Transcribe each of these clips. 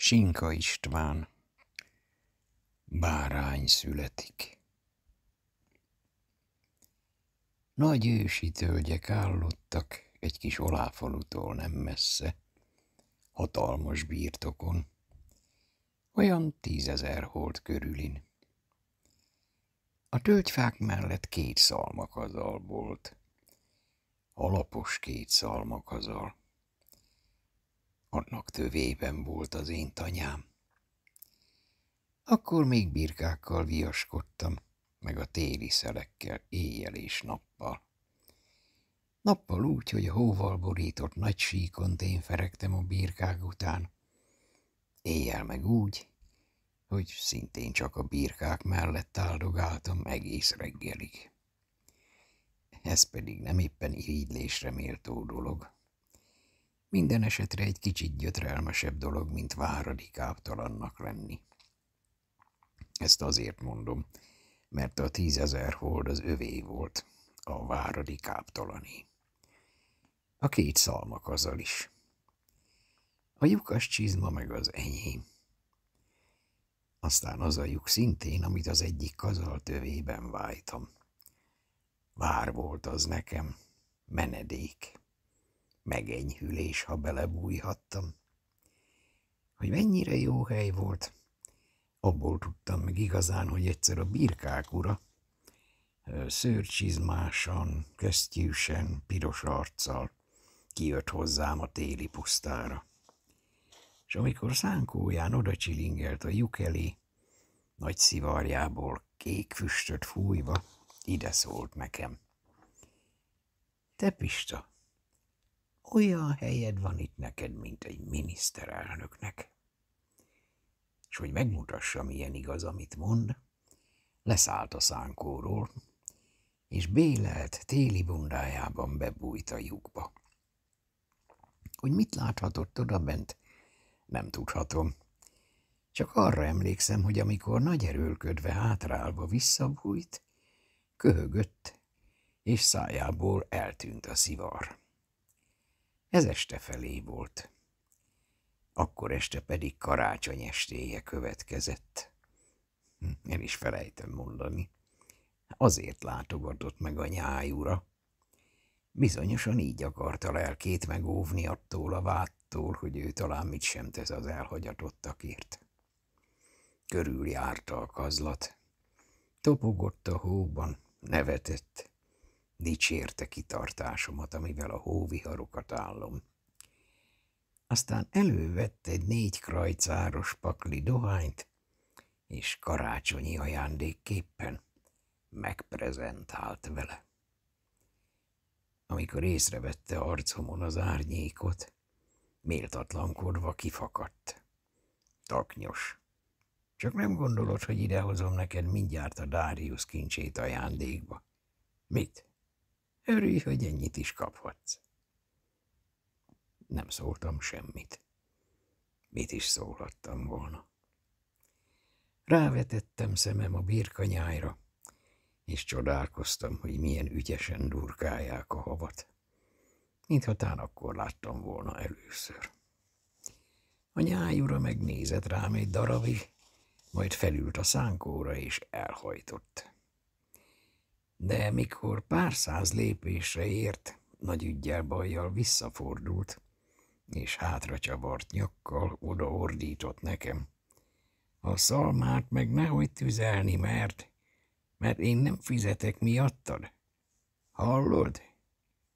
Sinka István. Bárány születik. Nagy ősi tölgyek állottak egy kis oláfalutól nem messze, hatalmas birtokon, olyan 10 000 holt körülin. A tölgyfák mellett 2 szalmakazal volt, alapos 2 szalmakazal. Annak tövében volt az én tanyám. Akkor még birkákkal viaskodtam, meg a téli szelekkel éjjel és nappal. Nappal úgy, hogy a hóval borított nagy síkon én feregtem a birkák után, éjjel meg úgy, hogy szintén csak a birkák mellett áldogáltam egész reggelig. Ez pedig nem éppen irigylésre méltó dolog. Minden esetre egy kicsit gyötrelmesebb dolog, mint váradi káptalannak lenni. Ezt azért mondom, mert a 10 000 hold az övé volt, a váradi káptalané. A 2 szalmakazal is. A lyukas csizma meg az enyém. Aztán az a lyuk szintén, amit az egyik kazal tövében vájtam. Vár volt az nekem, menedék, megenyhülés, ha belebújhattam. Hogy mennyire jó hely volt, abból tudtam meg igazán, hogy egyszer a birkák ura, szőrcsizmásan, kesztyűsen, piros arccal kijött hozzám a téli pusztára. És amikor szánkóján oda csilingelt a lyuk elé, nagy szivarjából kék füstöt fújva, ide szólt nekem. Te Pista, olyan helyed van itt neked, mint egy miniszterelnöknek. És hogy megmutassa, milyen igaz, amit mond, leszállt a szánkóról, és bélelt téli bundájában bebújt a lyukba. Hogy mit láthatott odabent, nem tudhatom. Csak arra emlékszem, hogy amikor nagy erőlködve hátrálva visszabújt, köhögött, és szájából eltűnt a szivar. Ez este felé volt. Akkor este pedig karácsony estéje következett. El is felejtem mondani. Azért látogatott meg a nyájura. Bizonyosan így akarta lelkét megóvni attól a váttól, hogy ő talán mit sem tesz az elhagyatottakért. Körüljárta a kazlat. Topogott a hóban, nevetett, dicsérte kitartásomat, amivel a hóviharokat állom. Aztán elővett egy 4 krajcáros pakli dohányt, és karácsonyi ajándékképpen megprezentált vele. Amikor észrevette arcomon az árnyékot, méltatlankodva kifakadt. Taknyos. Csak nem gondolod, hogy idehozom neked mindjárt a Darius kincsét ajándékba? Mit? Örülj, hogy ennyit is kaphatsz. Nem szóltam semmit. Mit is szólhattam volna? Rávetettem szemem a birkanyájra, és csodálkoztam, hogy milyen ügyesen durkálják a havat, mintha tán akkor láttam volna először. A nyájura megnézett rám egy darabig, majd felült a szánkóra és elhajtott. De mikor pár 100 lépésre ért, nagy üggyel bajjal visszafordult, és hátra csavart nyakkal odaordított nekem. A szalmát meg nehogy tüzelni, mert én nem fizetek miattad. Hallod?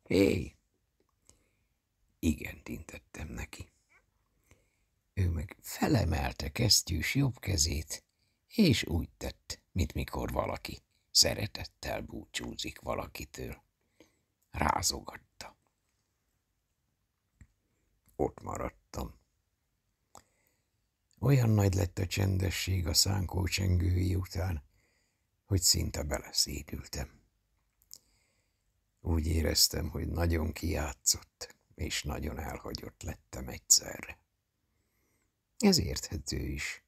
Hé! Igent intettem neki. Ő meg felemelte kesztyűs jobb kezét, és úgy tett, mint mikor valaki szeretettel búcsúzik valakitől. Rázogatta. Ott maradtam. Olyan nagy lett a csendesség a szánkó csengői után, hogy szinte beleszédültem. Úgy éreztem, hogy nagyon kijátszott, és nagyon elhagyott lettem egyszerre. Ez érthető is.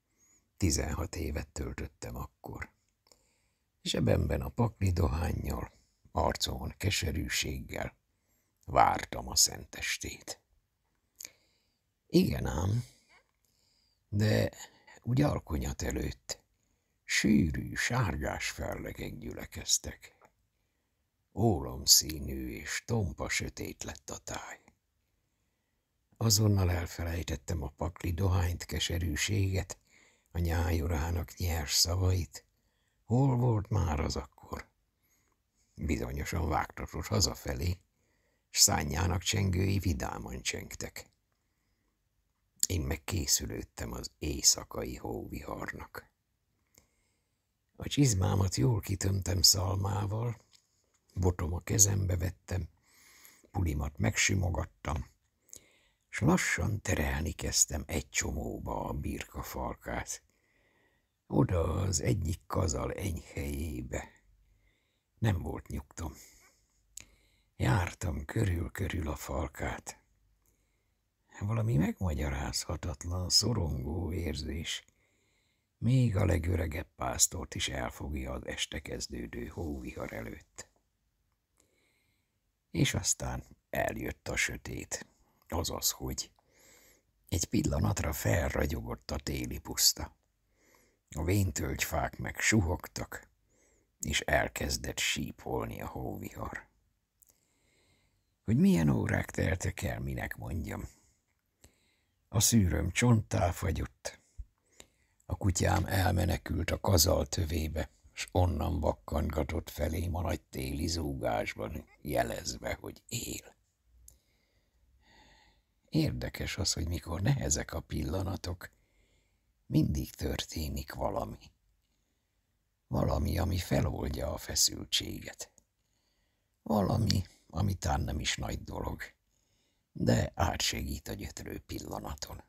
16 évet töltöttem akkor. Zsebemben a pakli dohánnyal, arcomon keserűséggel vártam a szentestét. Igen ám, De úgy alkonyat előtt sűrű, sárgás fellegek gyülekeztek. Ólomszínű és tompa sötét lett a táj. Azonnal elfelejtettem a pakli dohányt, keserűséget, a nyájurának nyers szavait. Hol volt már az akkor? Bizonyosan vágtatott hazafelé, s szánjának csengői vidáman csengtek. Én meg készülődtem az éjszakai hóviharnak. A csizmámat jól kitömtem szalmával, botom a kezembe vettem, pulimat megsimogattam, s lassan terelni kezdtem egy csomóba a birka falkát. Oda az egyik kazal enyhelyébe. Nem volt nyugtom. Jártam körül-körül a falkát. Valami megmagyarázhatatlan, szorongó érzés. Még a legöregebb pásztort is elfogja az este kezdődő hóvihar előtt. És aztán eljött a sötét, azaz, hogy egy pillanatra felragyogott a téli puszta. A véntölgyfák meg suhogtak, és elkezdett sípolni a hóvihar. Hogy milyen órák teltek el, minek mondjam. A szűröm csonttá fagyott, a kutyám elmenekült a kazal tövébe, s onnan vakkantgatott felém a nagy téli zúgásban, jelezve, hogy él. Érdekes az, hogy mikor nehezek a pillanatok, mindig történik valami. Valami, ami feloldja a feszültséget. Valami, ami tán nem is nagy dolog, de átsegít a gyötrő pillanaton.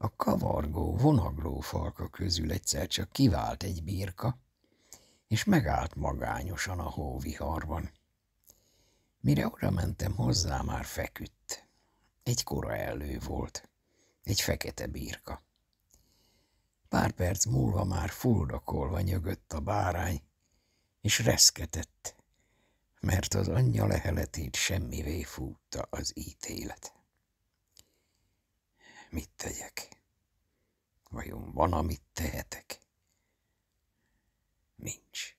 A kavargó, vonagló falka közül egyszer csak kivált egy birka, és megállt magányosan a hóviharban. Mire oda mentem hozzá, már feküdt. Egy kora ellő volt, egy fekete birka. Pár perc múlva már fuldokolva nyögött a bárány, és reszketett, mert az anyja leheletét semmivé fújta az ítélet. Mit tegyek? Vajon van, amit tehetek? Nincs.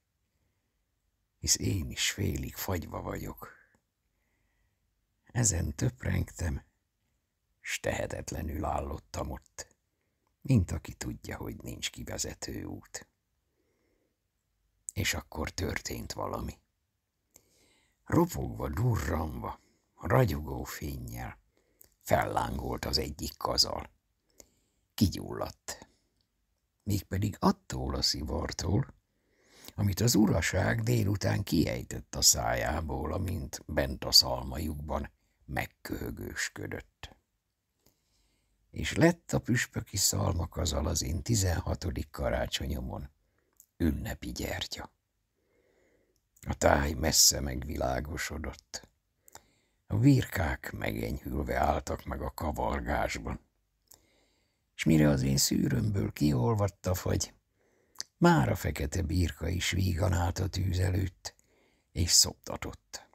Hisz én is félig fagyva vagyok. Ezen töprengtem, s tehetetlenül állottam ott, mint aki tudja, hogy nincs kivezető út. És akkor történt valami. Ropogva, durranva, ragyogó fénnyel fellángolt az egyik kazal. Kigyulladt. Mégpedig attól a szivartól, amit az uraság délután kiejtett a szájából, amint bent a szalmajukban megköhögősködött. És lett a püspöki szalmakazal az én 16. karácsonyomon ünnepi gyertya. A táj messze megvilágosodott. A birkák megenyhülve álltak meg a kavargásban. S mire az én szűrömből kiolvadt a fagy, már a fekete birka is vígan állt a tűz előtt, és szoptatott.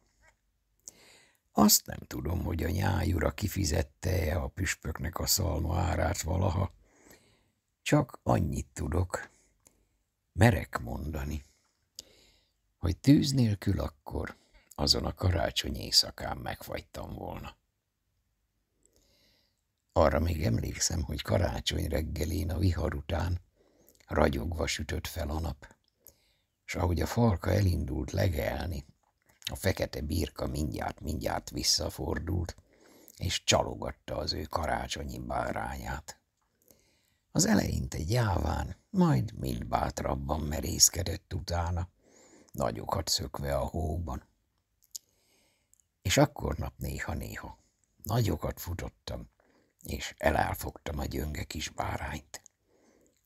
Azt nem tudom, hogy a nyájura kifizette-e a püspöknek a szalma árát valaha, csak annyit tudok, merek mondani, hogy tűz nélkül akkor azon a karácsony éjszakán megfagytam volna. Arra még emlékszem, hogy karácsony reggelén a vihar után ragyogva sütött fel a nap, s ahogy a falka elindult legelni, a fekete birka mindjárt visszafordult, és csalogatta az ő karácsonyi bárányát. Az eleinte gyáván, majd mind bátrabban merészkedett utána, nagyokat szökve a hóban. És akkor nap néha-néha nagyokat futottam, és elfogtam a gyönge kis bárányt,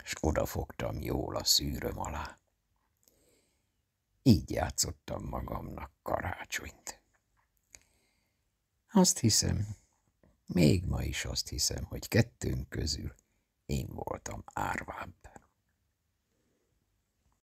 s odafogtam jól a szűröm alá. Így játszottam magamnak karácsonyt. Azt hiszem, még ma is azt hiszem, hogy kettőnk közül én voltam árvább.